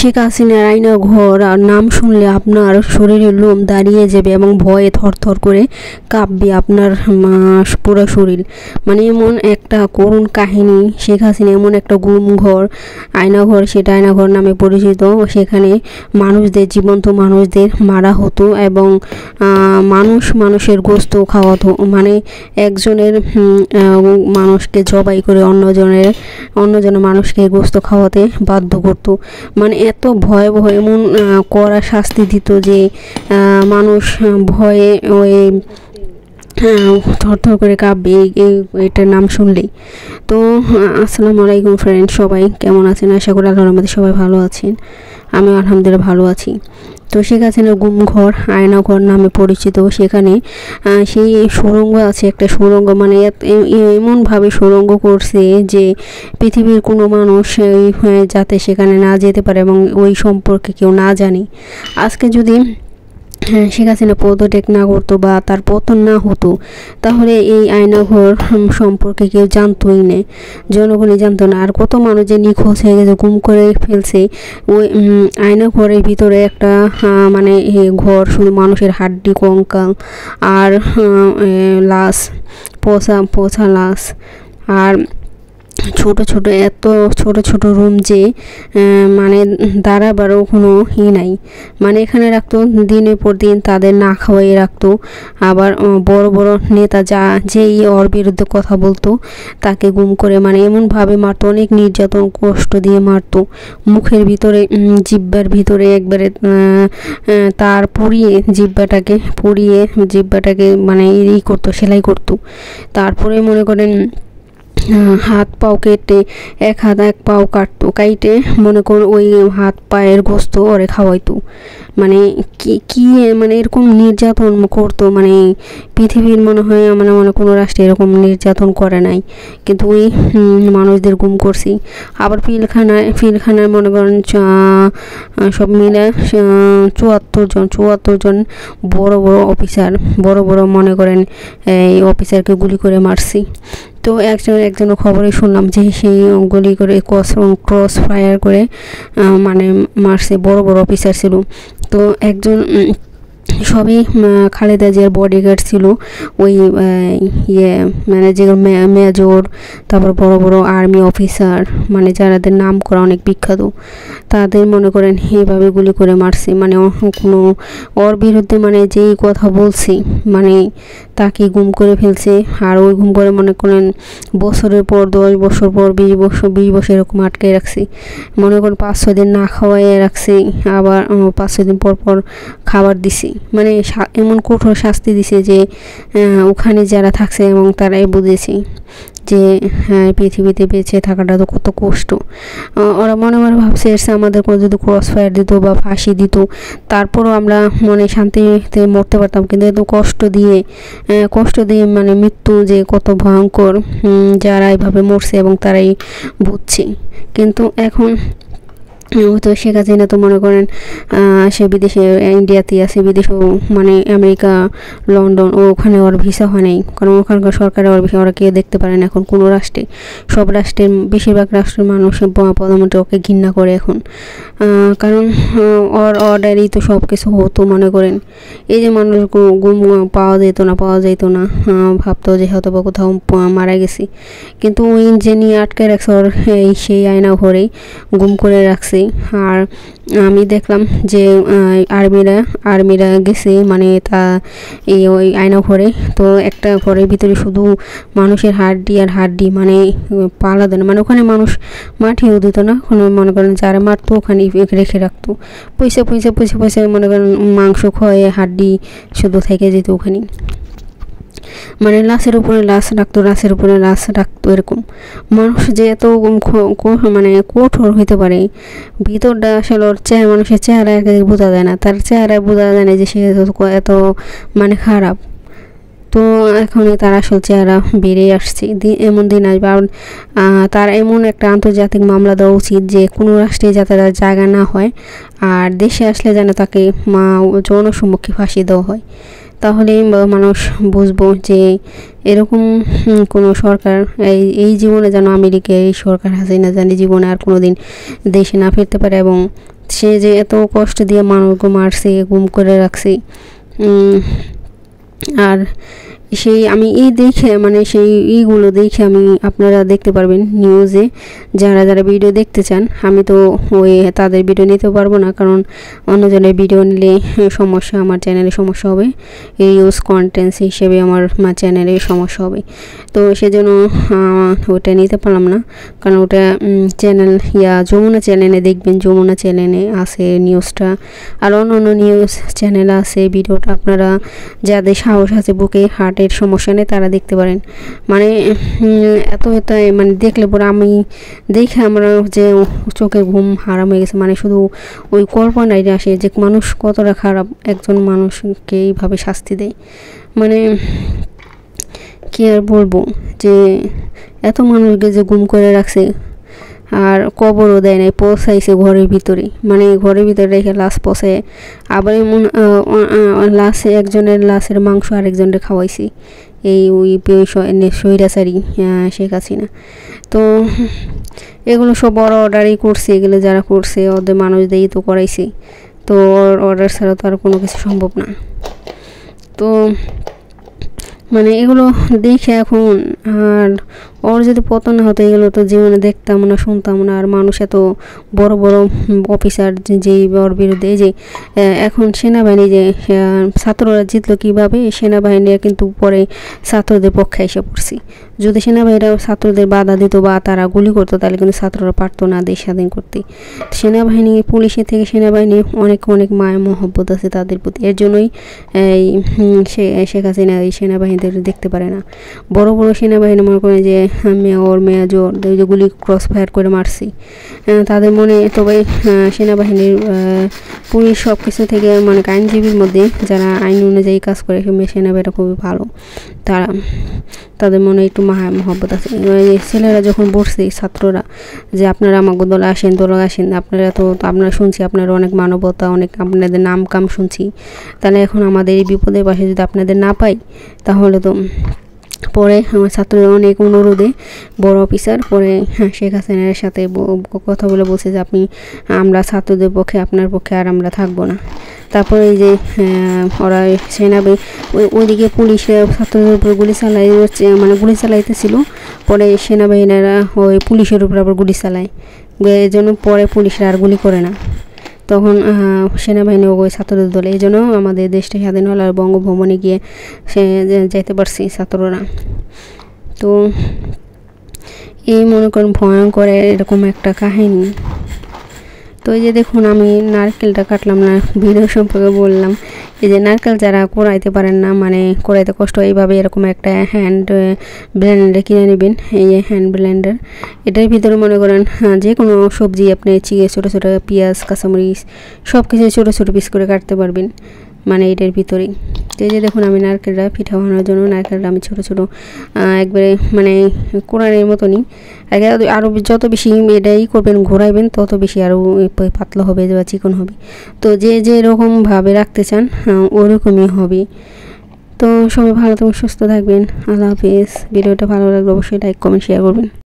শেখ হাসিনার আয়না ঘর আর নাম শুনলে আপনার শরীরের লোম দাঁড়িয়ে যাবে এবং ভয়ে থরথর করে কাঁপবে আপনার পুরো শরীর। মানে এমন একটা করুণ কাহিনী। শেখ হাসিনা এমন একটা গুম ঘর, আয়নাঘর, সেটা আয়নাঘর নামে পরিচিত। সেখানে মানুষদের, জীবন্ত মানুষদের মারা হতো এবং মানুষের গোস্ত খাওয়াতো। মানে একজনের মানুষকে জবাই করে অন্যজনের মানুষকে গোস্ত খাওয়াতে বাধ্য করতো। মানে এত ভয়াবহ, এমন কড়া শাস্তি দিত যে মানুষ ভয়ে ওই থরথর করে কাঁপবে এটার নাম শুনলেই। তো আসসালামু আলাইকুম ফ্রেন্ড, সবাই কেমন আছেন? আশা করি আল্লাহর রহমতে সবাই ভালো আছেন। আমি আলহামদুলিল্লাহ ভালো আছি। তো শেখ হাসিনার গুম ঘর, আয়নাঘর নামে পরিচিত। সেখানে সেই সুড়ঙ্গ আছে, একটা সুড়ঙ্গ, মানে এমনভাবে সুড়ঙ্গ করছে যে পৃথিবীর কোনো মানুষ যাতে সেখানে না যেতে পারে এবং ওই সম্পর্কে কেউ না জানে। আজকে যদি শেখ হাসিনা পদত্যাগ না করতো বা তার পতন না হতো, তাহলে এই আয়নাঘর সম্পর্কে কেউ জানতোই না, জনগণই জানতো না। আর কত মানুষ যে নিখোঁজ হয়ে গেছে, গুম করে ফেলছে। ওই আয়নাঘরের ভিতরে একটা মানে ঘর, শুধু মানুষের হাড্ডি, কঙ্কাল আর লাশ, পচা লাশ, আর ছোট ছোট রুম, যে মানে দাঁড়াবারও কোনো নাই। মানে এখানে রাখতো, দিনের পর দিন তাদের না খাওয়াই রাখতো। আবার বড় বড় নেতা যেই ওর বিরুদ্ধে কথা বলতো তাকে গুম করে মানে এমনভাবে মারতো, অনেক নির্যাতন কষ্ট দিয়ে মারতো। মুখের ভিতরে, জিহ্বার ভিতরে একবারে তার জিহ্বাটাকে মানে করতো, সেলাই করতো। তারপরে মনে করেন হাত পাও কেটে, এক হাত এক পাও কাইটে মনে কর ওই হাত পায়ের গোস্ত ওরে খাওয়াইতো। মানে কি মানে এরকম নির্যাতন করতো, মানে পৃথিবীর মনে হয় মানে কোনো রাষ্ট্রে এরকম নির্যাতন করে নাই। কিন্তু ওই মানুষদের গুম করছি। আবার পিলখানায় মনে করেন সব মিলে 74 জন বড় অফিসার, বড় মনে করেন এই অফিসারকে গুলি করে মারছি। তো একজন খবরে শুনলাম যে সেই গুলি করে ক্রস ফায়ার করে মানে মারছে, বড় অফিসার ছিল। তো একজন সবই খালেদা জিয়ার বডিগার্ড ছিল। ওই মানে যে মেজর, তারপর বড় আর্মি অফিসার, মানে যাদের নাম করা অনেক বিখ্যাত, তাদের মনে করেন এইভাবে গুলি করে মারছে। মানে কোনো ওর বিরুদ্ধে মানে যেই কথা বলছি, মানে তাকে গুম করে ফেলছে। আর ওই গুম করে মনে করেন বছরের পর 10 বছর পর 20 বছর এরকম আটকে রাখছি। মনে করেন 5-6 দিন না খাওয়াই রাখছি, আবার 5-6 দিন পর খাবার দিছি। মানে এমন কঠোর শাস্তি দিছে যে ওখানে যারা থাকছে এবং তারাই বুঝেছে যে হ্যাঁ, পৃথিবীতে বেঁচে থাকাটা তো কত কষ্ট। ওরা মনে ভাবছে আমাদের কোনো যদি ক্রস ফায়ার দিত বা ফাঁসি দিত, তারপরও আমরা মনে শান্তিতে মরতে পারতাম। কিন্তু এত কষ্ট দিয়ে মানে মৃত্যু যে কত ভয়ঙ্কর, যারা এইভাবে মরছে এবং তারাই বুঝছে। কিন্তু এখন তো শেখ হাসিনা তো মনে করেন সে বিদেশে, ইন্ডিয়াতে আছে, বিদেশেও মানে আমেরিকা, লন্ডন, ওখানে ওর ভিসা হয় নাই, কারণ ওখানকার সরকারে ওর ভিসা ওরা কেউ দেখতে পারে না এখন কোনো রাষ্ট্রে। সব রাষ্ট্রের, বেশিরভাগ রাষ্ট্রের মানুষ, প্রধানমন্ত্রী ওকে ঘৃণা করে এখন, কারণ ওর অর্ডারই তো সব কিছু হতো। মনে করেন এই যে মানুষ গুম পাওয়া যেত না, ভাবতো যে হয়তো বা কোথাও মারা গেছি, কিন্তু ওই যে নিয়ে আটকে রাখছে ওর সেই আয়না ঘরেই গুম করে রাখছে। আর আমি দেখলাম যে আর্মিরা গেছে, মানে তা ওই আয়না ঘরে, তো একটা ঘরের ভিতরে শুধু মানুষের হাড্ডি, মানে পালা দেয় না, মানে ওখানে মানুষ মাটিও দিত না। মনে করেন যারা মারতো ওখানে রেখে রাখতো, পয়সা মনে করেন মাংস খয়ে হাড্ডি শুধু থেকে যেত ওখানে। মানে লাশের উপরে লাশ রাখতো এরকম। মানুষ যে এত মানে কঠোর হইতে পারে, ভিতরটা আসলে ওর মানুষের চেহারা বোঝা যায় না, তার চেহারায় বোঝা যায় না যে সে এত মানে খারাপ। তো এখন তার আসল চেহারা বেরিয়ে আসছে, এমন দিন আসবে। আর তার এমন একটা আন্তর্জাতিক মামলা দেওয়া উচিত যে কোনো রাষ্ট্রে যাতে তার জায়গা না হয়, আর দেশে আসলে যেন তাকে জনসম্মুখে ফাঁসি দেওয়া হয়। তাহলেই মানুষ বুঝবো যে এরকম কোনো সরকার এই জীবনে যেন আমেরিকা, এই সরকার হাসিনা জানি জীবনে আর কোনো দিন দেশে না ফিরতে পারে এবং সে যে এত কষ্ট দিয়ে মানুষকে মারছে, গুম করে রাখছে। আর সেই আমি দেখে মানে সেই এইগুলো দেখে আমি আপনারা দেখতে পারবেন নিউজে, যারা যারা ভিডিও দেখতে চান। আমি তো ওই তাদের ভিডিও নিতে পারবো না, কারণ অন্যজনের ভিডিও নিলে সমস্যা, আমার চ্যানেলে সমস্যা হবে, এই ইউজ কন্টেন্টস হিসেবে আমার চ্যানেলে সমস্যা হবে। তো সেজন্য ওটা নিতে পারলাম না, কারণ ওটা চ্যানেল যমুনা চ্যানেলে দেখবেন, যমুনা চ্যানেলে আছে নিউজটা। আর অন্য নিউজ চ্যানেল আছে, ভিডিওটা আপনারা যাদের সাহস আছে, বুকে হার্টের সমস্যা নেই, তারা দেখতে পারেন। মানে এত মানে দেখলে পরে আমি দেখে আমরা যে চোখের ঘুম হারাম হয়ে গেছে। মানে শুধু ওই কল্পনায় আসে যে মানুষ কতটা খারাপ, একজন মানুষকে এইভাবে শাস্তি দেয়। মানে কি আর বলবো, যে এত মানুষকে যে গুম করে রাখছে, আর কবরও দেয় নাই, পচাইছে ঘরের ভিতরে। মানে ঘরের ভিতরে রেখে লাশ পচায়, আবার এমন লাশে একজনের লাশের মাংস আরেকজনের খাওয়াইছি, এই ওই স্বৈরাচারী শেখ হাসিনা। তো এগুলো সব বড় অর্ডারই করছে, এগুলো যারা করছে ওদের মানুষদেরই তো করাইছে। তো অর্ডার ছাড়া তো আর কোনো কিছু সম্ভব না। তো মানে এগুলো দেখে এখন, আর ওর যদি পতন না হতো এগুলো তো জীবনে দেখতাম না, শুনতাম না। আর মানুষ এত বড় বড় অফিসার যেই ওর বিরুদ্ধে, যে এখন সেনাবাহিনী যে ছাত্ররা জিতলো কীভাবে, সেনাবাহিনীরা কিন্তু পরে ছাত্রদের পক্ষে এসে পড়ছি। যদি সেনাবাহিনীরা ছাত্রদের বাধা দিত বা তারা গুলি করতো, তাহলে কিন্তু ছাত্ররা পারতো না দেশ স্বাধীন করতে। সেনাবাহিনী, পুলিশের থেকে সেনাবাহিনী অনেক অনেক মায়া মহব্বত আছে তাদের প্রতি। এর জন্যই এই শেখ হাসিনা এই সেনাবাহিনীদের দেখতে পারে না। বড় বড় সেনাবাহিনী মনে করে যে মেজর যেগুলি ক্রস ফায়ার করে মারছি, তাদের মনে। তবে সেনাবাহিনীর পুলিশ সব কিছু থেকে মানে আইনজীবীর মধ্যে যারা আইন অনুযায়ী কাজ করে, সেনাবাহিনীরা খুবই ভালো। তাদের মনে একটু মহব্বত আছে। ছেলেরা যখন বসছে, ছাত্ররা, যে আপনারা আমাকে দলে আসেন, আপনারা তো আপনারা শুনছি আপনারা অনেক মানবতা, অনেক আপনাদের নাম কাম শুনছি, তাহলে এখন আমাদের এই বিপদের পাশে যদি আপনাদের না পাই, তাহলে তো পরে আমার ছাত্রদের অনেক অনুরোধে বড় অফিসার পরে শেখ হাসিনার সাথে কথা বলে বলছে যে আমরা ছাত্রদের পক্ষে, আপনার পক্ষে আর আমরা থাকবো না। তারপরে এই যে ওরা সেনাবাহিনী ওইদিকে পুলিশ ছাত্রদের উপরে গুলি চালাইতেছিল, পরে সেনাবাহিনীরা ওই পুলিশের উপর আবার গুলি চালায়। এই জন্য পরে পুলিশরা আর গুলি করে না, তখন সেনাবাহিনী ওই ছাত্রদের দলে। এই জন্য আমাদের দেশটা স্বাধীন হল, আর বঙ্গভবনে গিয়ে সে যাইতে পারছি ছাত্ররা। তো এই মনে করেন ভয়ঙ্কর এরকম একটা কাহিনী। তো এই যে দেখুন, আমি নারকেলটা কাটলাম না, ভিডিও সম্পর্কে বললাম। এই যে নারকেল যারা কোড়াইতে পারেন না, মানে কোড়াইতে কষ্ট, এইভাবে এরকম একটা হ্যান্ড ব্লেন্ডার কিনে নেবেন। এই যে হ্যান্ড ব্লেন্ডার, এটার ভিতরে মনে করেন যে কোনো সবজি আপনি ছোটো ছোটো পেঁয়াজ, কাঁচামরিচ সব কিছু ছোটো ছোটো পিস করে কাটতে পারবেন, মানে এটার ভিতরেই। তো এই যে দেখুন, আমি নারকেলটা পিঠা বানানোর জন্য নারকেলটা আমি ছোটো ছোটো একবারে মানে কোড়ানোর মতনই, আরও যত বেশি এটাই করবেন, ঘোরাইবেন, তত বেশি আরও পাতলা হবে বা চিকন হবে। তো যে যেরকমভাবে রাখতে চান ওরকমই হবে। তো সবাই ভালো থাকবেন, সুস্থ থাকবেন। আল্লাহ হাফিজ। ভিডিওটা ভালো লাগলে অবশ্যই লাইক, কমেন্ট, শেয়ার করবেন।